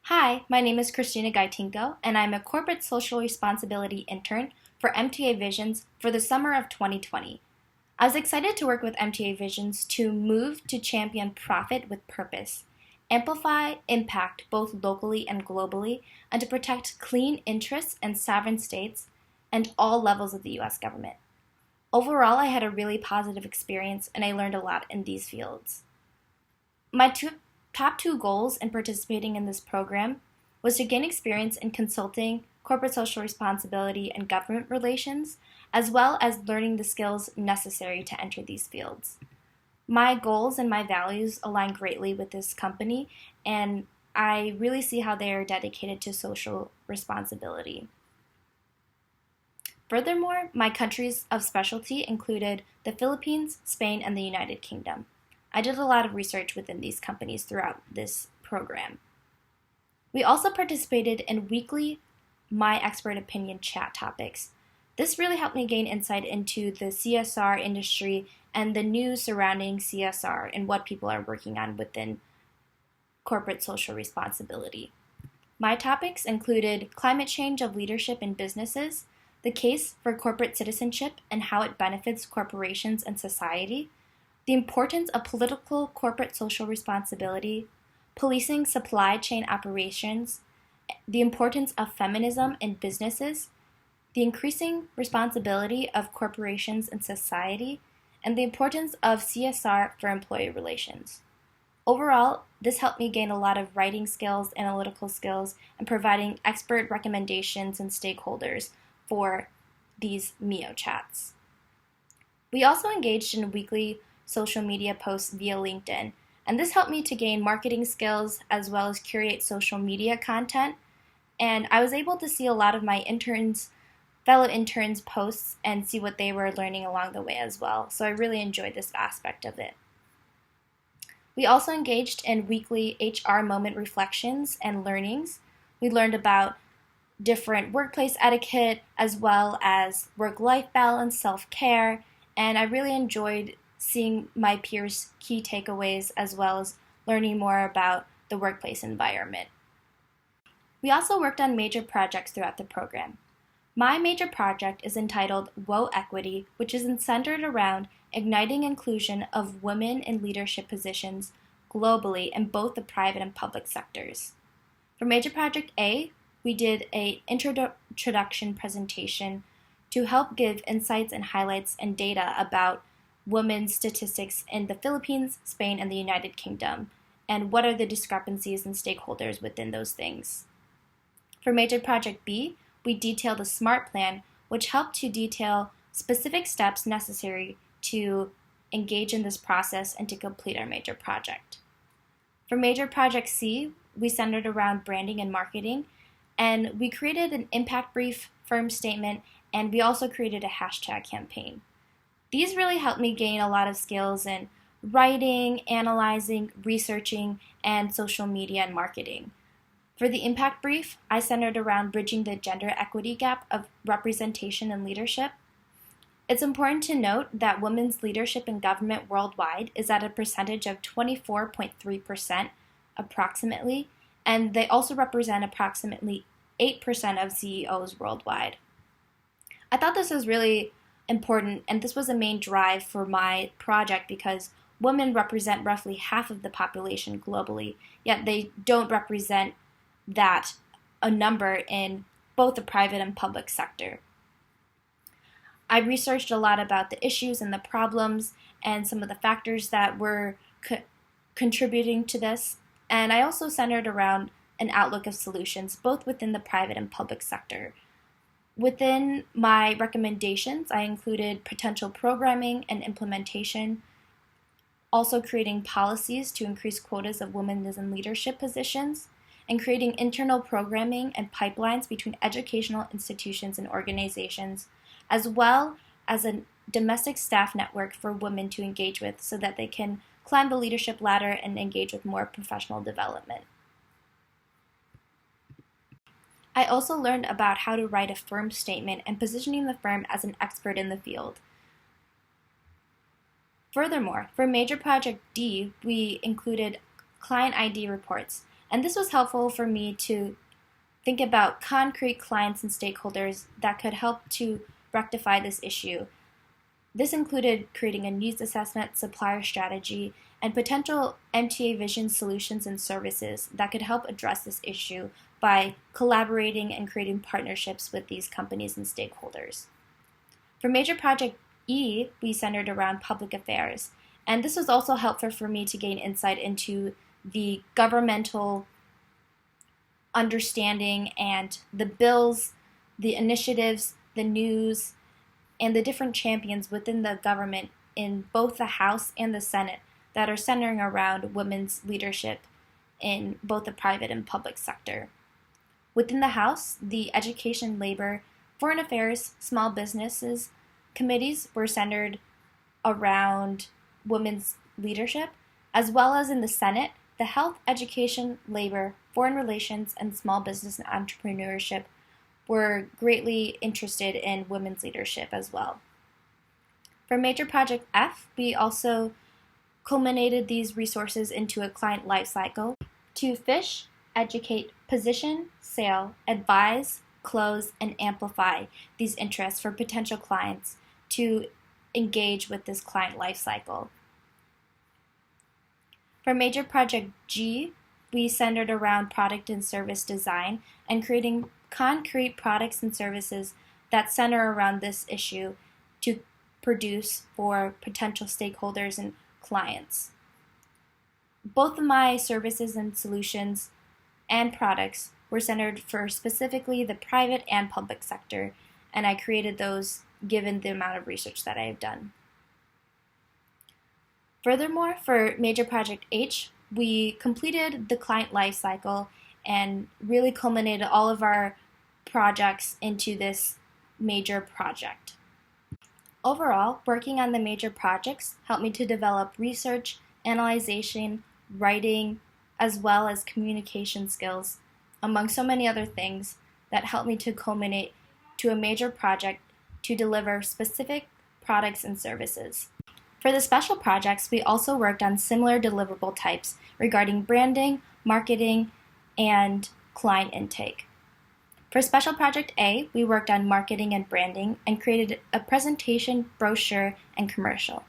Hi, my name is Christina Gaitinko, and I'm a Corporate Social Responsibility Intern for MTA Visions for the summer of 2020. I was excited to work with MTA Visions to move to champion profit with purpose, amplify impact both locally and globally, and to protect clean interests and sovereign states and all levels of the U.S. government. Overall, I had a really positive experience, and I learned a lot in these fields. My top two goals in participating in this program was to gain experience in consulting, corporate social responsibility, and government relations, as well as learning the skills necessary to enter these fields. My goals and my values align greatly with this company, and I really see how they are dedicated to social responsibility. Furthermore, my countries of specialty included the Philippines, Spain, and the United Kingdom. I did a lot of research within these companies throughout this program. We also participated in weekly My Expert Opinion chat topics. This really helped me gain insight into the CSR industry and the news surrounding CSR and what people are working on within corporate social responsibility. My topics included climate change of leadership in businesses, the case for corporate citizenship and how it benefits corporations and society, the importance of political corporate social responsibility, policing supply chain operations, the importance of feminism in businesses, the increasing responsibility of corporations in society, and the importance of CSR for employee relations. Overall, this helped me gain a lot of writing skills, analytical skills, and providing expert recommendations and stakeholders for these MIO chats. We also engaged in weekly social media posts via LinkedIn, and this helped me to gain marketing skills as well as curate social media content, and I was able to see a lot of my fellow interns' posts and see what they were learning along the way as well, so I really enjoyed this aspect of it. We also engaged in weekly HR moment reflections and learnings. We learned about different workplace etiquette as well as work-life balance, self-care, and I really enjoyed seeing my peers' key takeaways as well as learning more about the workplace environment. We also worked on major projects throughout the program. My major project is entitled WO Equity, which is centered around igniting inclusion of women in leadership positions globally in both the private and public sectors. For Major Project A, we did an introduction presentation to help give insights and highlights and data about women's statistics in the Philippines, Spain, and the United Kingdom, and what are the discrepancies and stakeholders within those things. For Major Project B, we detailed a SMART plan, which helped to detail specific steps necessary to engage in this process and to complete our major project. For Major Project C, we centered around branding and marketing, and we created an impact brief, firm statement, and we also created a hashtag campaign. These really helped me gain a lot of skills in writing, analyzing, researching, and social media and marketing. For the impact brief, I centered around bridging the gender equity gap of representation and leadership. It's important to note that women's leadership in government worldwide is at a percentage of 24.3% approximately, and they also represent approximately 8% of CEOs worldwide. I thought this was really important, and this was a main drive for my project because women represent roughly half of the population globally, yet they don't represent a number in both the private and public sector. I researched a lot about the issues and the problems and some of the factors that were contributing to this, and I also centered around an outlook of solutions both within the private and public sector. Within my recommendations, I included potential programming and implementation, also creating policies to increase quotas of women in leadership positions, and creating internal programming and pipelines between educational institutions and organizations, as well as a domestic staff network for women to engage with so that they can climb the leadership ladder and engage with more professional development. I also learned about how to write a firm statement and positioning the firm as an expert in the field. Furthermore, for Major Project D, we included client ID reports, And this was helpful for me to think about concrete clients and stakeholders that could help to rectify this issue. This included creating a needs assessment, supplier strategy, and potential MTA vision solutions and services that could help address this issue by collaborating and creating partnerships with these companies and stakeholders. For Major Project E, we centered around public affairs, and this was also helpful for me to gain insight into the governmental understanding and the bills, the initiatives, the news, and the different champions within the government in both the House and the Senate that are centering around women's leadership in both the private and public sector. Within the House, the Education, Labor, Foreign Affairs, Small Businesses committees were centered around women's leadership, as well as in the Senate, the Health, Education, Labor, Foreign Relations, and Small Business and Entrepreneurship were greatly interested in women's leadership as well. For Major Project F, we also culminated these resources into a client lifecycle to fish, educate, position, sell, advise, close, and amplify these interests for potential clients to engage with this client lifecycle. For Major Project G, we centered around product and service design and creating concrete products and services that center around this issue to produce for potential stakeholders and clients. Both of my services and solutions and products were centered for specifically the private and public sector, and I created those given the amount of research that I have done. Furthermore, for Major Project H, we completed the client lifecycle and really culminated all of our projects into this major project. Overall, working on the major projects helped me to develop research, analyzation, writing, as well as communication skills, among so many other things that helped me to culminate to a major project to deliver specific products and services. For the special projects, we also worked on similar deliverable types regarding branding, marketing, and client intake. For Special Project A, we worked on marketing and branding and created a presentation, brochure, and commercial.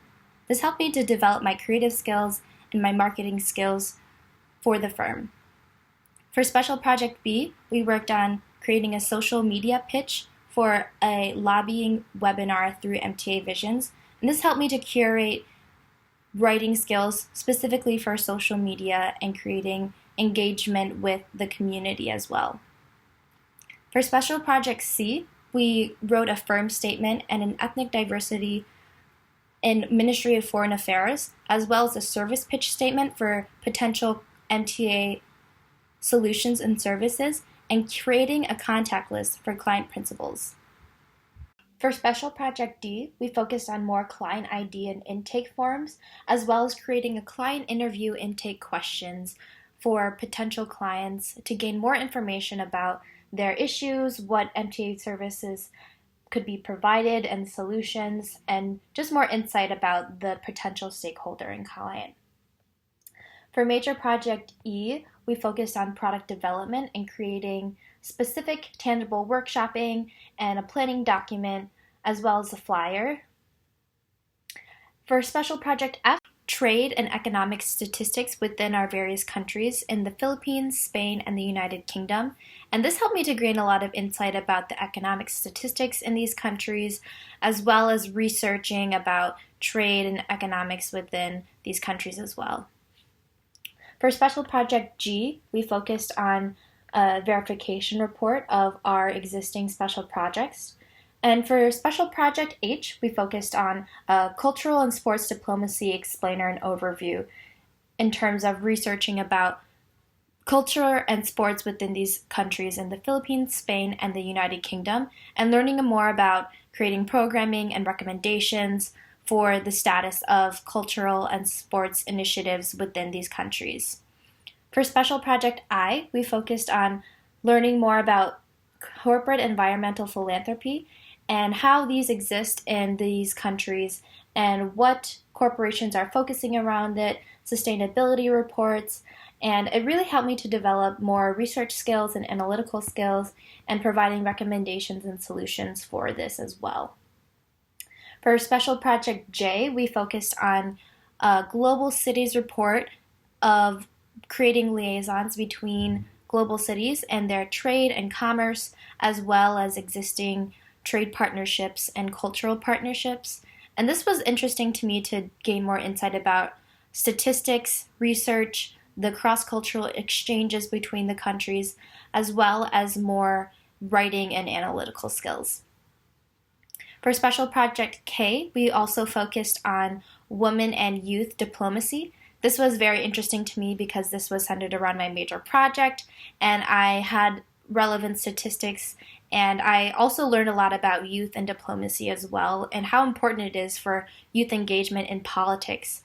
This helped me to develop my creative skills and my marketing skills for the firm. For Special Project B, we worked on creating a social media pitch for a lobbying webinar through MTA Visions, and this helped me to curate writing skills specifically for social media and creating engagement with the community as well. For Special Project C, we wrote a firm statement and an ethnic diversity in Ministry of Foreign Affairs, as well as a service pitch statement for potential MTA solutions and services, and creating a contact list for client principals. For Special Project D, we focused on more client ID and intake forms, as well as creating a client interview intake questions for potential clients to gain more information about their issues, what MTA services could be provided and solutions, and just more insight about the potential stakeholder and client. For Major Project E, we focused on product development and creating specific tangible workshopping and a planning document, as well as a flyer. For Special Project F, trade and economic statistics within our various countries in the Philippines, Spain, and the United Kingdom. And this helped me to gain a lot of insight about the economic statistics in these countries, as well as researching about trade and economics within these countries as well. For Special Project G, we focused on a verification report of our existing special projects. And for Special Project H, we focused on a cultural and sports diplomacy explainer and overview in terms of researching about culture and sports within these countries in the Philippines, Spain, and the United Kingdom, and learning more about creating programming and recommendations for the status of cultural and sports initiatives within these countries. For Special Project I, we focused on learning more about corporate environmental philanthropy and how these exist in these countries and what corporations are focusing around it, sustainability reports, and it really helped me to develop more research skills and analytical skills and providing recommendations and solutions for this as well. For Special Project J, we focused on a global cities report of creating liaisons between global cities and their trade and commerce, as well as existing trade partnerships and cultural partnerships. And this was interesting to me to gain more insight about statistics, research, the cross-cultural exchanges between the countries, as well as more writing and analytical skills. For Special Project K, we also focused on women and youth diplomacy. This was very interesting to me because this was centered around my major project, and I had relevant statistics, and I also learned a lot about youth and diplomacy as well, and how important it is for youth engagement in politics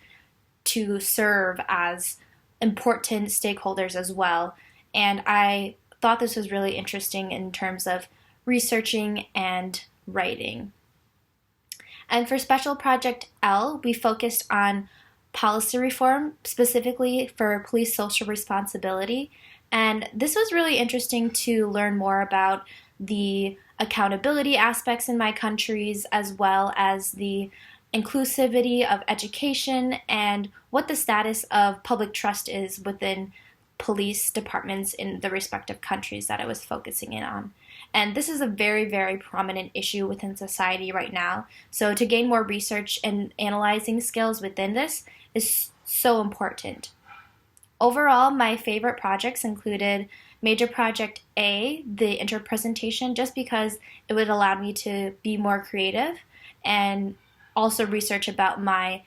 to serve as important stakeholders as well. And I thought this was really interesting in terms of researching and writing. And for Special Project L, we focused on policy reform, specifically for police social responsibility. And this was really interesting to learn more about the accountability aspects in my countries, as well as the inclusivity of education and what the status of public trust is within police departments in the respective countries that I was focusing in on. And this is a very, very prominent issue within society right now. So to gain more research and analyzing skills within this is so important. Overall, my favorite projects included Major Project A, the interpresentation, just because it would allow me to be more creative and also research about my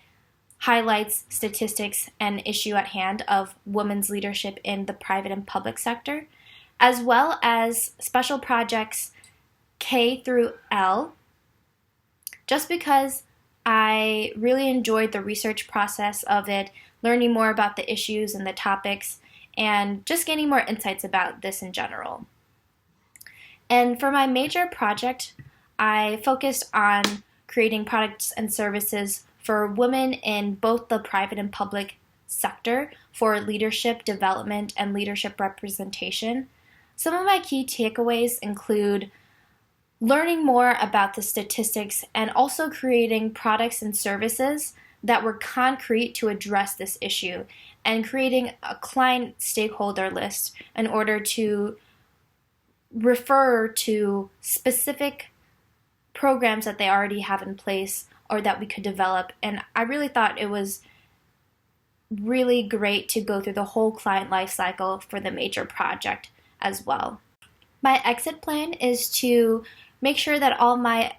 highlights, statistics, and issue at hand of women's leadership in the private and public sector, as well as Special Projects K through L, just because I really enjoyed the research process of it, learning more about the issues and the topics, and just gaining more insights about this in general. And for my major project, I focused on creating products and services for women in both the private and public sector for leadership development and leadership representation. Some of my key takeaways include learning more about the statistics and also creating products and services that were concrete to address this issue, and creating a client stakeholder list in order to refer to specific programs that they already have in place or that we could develop. And I really thought it was really great to go through the whole client life cycle for the major project as well. My exit plan is to make sure that all my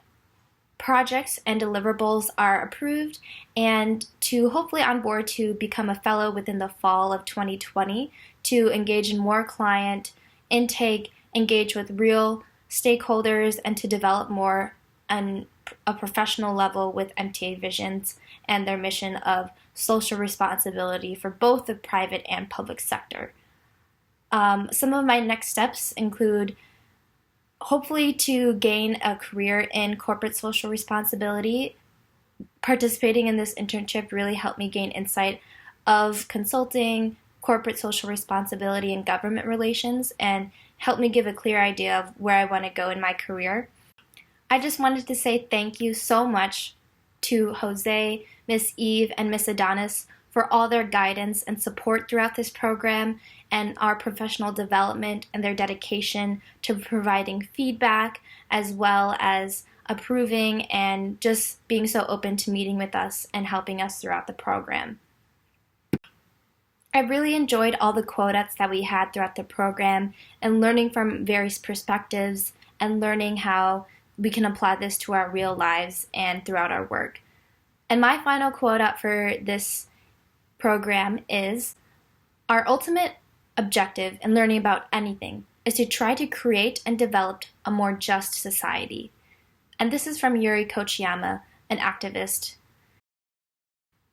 projects and deliverables are approved, and to hopefully onboard to become a fellow within the fall of 2020 to engage in more client intake, engage with real stakeholders, and to develop more on a professional level with MTA visions and their mission of social responsibility for both the private and public sector. Some of my next steps include hopefully to gain a career in corporate social responsibility. Participating in this internship really helped me gain insight of consulting, corporate social responsibility, and government relations, and helped me give a clear idea of where I want to go in my career. I just wanted to say thank you so much to Jose, Miss Eve, and Miss Adonis for all their guidance and support throughout this program and our professional development, and their dedication to providing feedback as well as approving and just being so open to meeting with us and helping us throughout the program. I really enjoyed all the quotes that we had throughout the program and learning from various perspectives and learning how we can apply this to our real lives and throughout our work. And my final quote up for this program is, our ultimate objective in learning about anything is to try to create and develop a more just society. And this is from Yuri Kochiyama, an activist.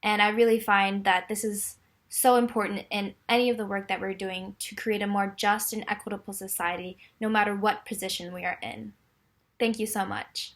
And I really find that this is so important in any of the work that we're doing to create a more just and equitable society, no matter what position we are in. Thank you so much.